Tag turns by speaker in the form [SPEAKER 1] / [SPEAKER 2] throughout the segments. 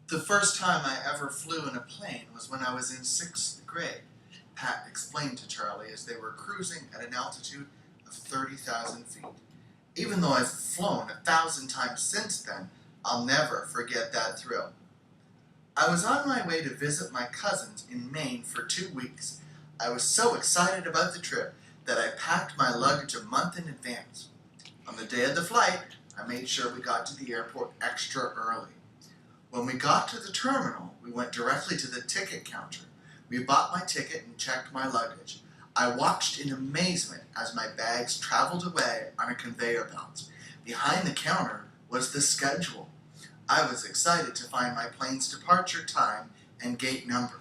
[SPEAKER 1] The first time I ever flew in a plane was when I was in 6th grade, Pat explained to Charlie as they were cruising at an altitude of 30,000 feet. Even though I've flown 1,000 times since then, I'll never forget that thrill. I was on my way to visit my cousins in Maine for 2 weeks. I was so excited about the trip that I packed my luggage a month in advance. On the day of the flight, I made sure we got to the airport extra early. When we got to the terminal, we went directly to the ticket counter. We bought my ticket and checked my luggage. I watched in amazement as my bags traveled away on a conveyor belt. Behind the counter was the schedule. I was excited to find my plane's departure time and gate number.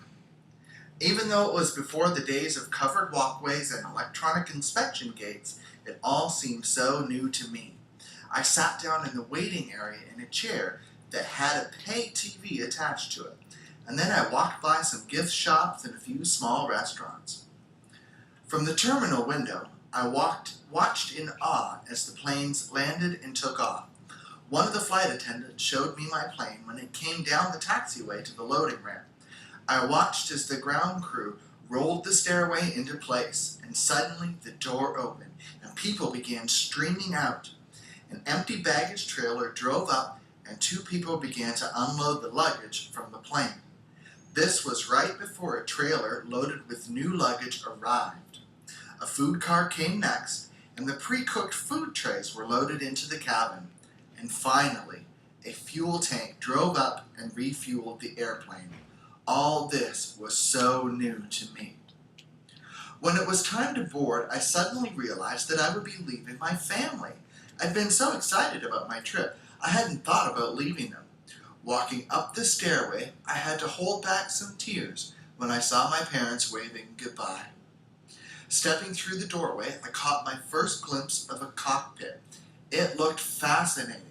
[SPEAKER 1] Even though it was before the days of covered walkways and electronic inspection gates, it all seemed so new to me. I sat down in the waiting area in a chair that had a pay TV attached to it, and then I walked by some gift shops and a few small restaurants. From the terminal window, I watched in awe as the planes landed and took off. One of the flight attendants showed me my plane when it came down the taxiway to the loading ramp. I watched as the ground crew rolled the stairway into place, and suddenly the door opened and people began streaming out. An empty baggage trailer drove up and 2 people began to unload the luggage from the plane. This was right before a trailer loaded with new luggage arrived. A food car came next, and the pre-cooked food trays were loaded into the cabin. And finally, a fuel tank drove up and refueled the airplane. All this was so new to me. When it was time to board, I suddenly realized that I would be leaving my family. I'd been so excited about my trip, I hadn't thought about leaving them. Walking up the stairway, I had to hold back some tears when I saw my parents waving goodbye. Stepping through the doorway, I caught my first glimpse of a cockpit. It looked fascinating,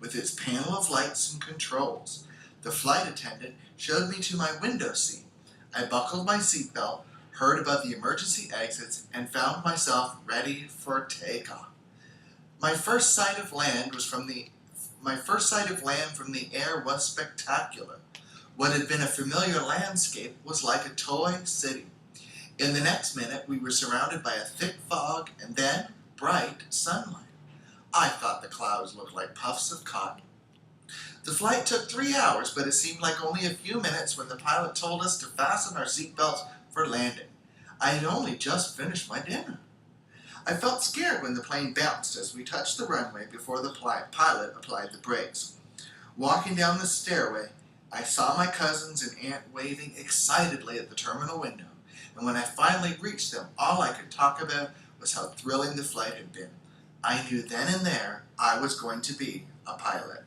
[SPEAKER 1] with its panel of lights and controls. The flight attendant showed me to my window seat. I buckled my seatbelt, heard about the emergency exits, and found myself ready for takeoff. My first sight of land from the air was spectacular. What had been a familiar landscape was like a toy city. In the next minute, we were surrounded by a thick fog and then bright sunlight. I thought the clouds looked like puffs of cotton. The flight took 3 hours, but it seemed like only a few minutes when the pilot told us to fasten our seatbelts for landing. I had only just finished my dinner. I felt scared when the plane bounced as we touched the runway before the pilot applied the brakes. Walking down the stairway, I saw my cousins and aunt waving excitedly at the terminal window, and when I finally reached them, all I could talk about was how thrilling the flight had been. I knew then and there I was going to be a pilot.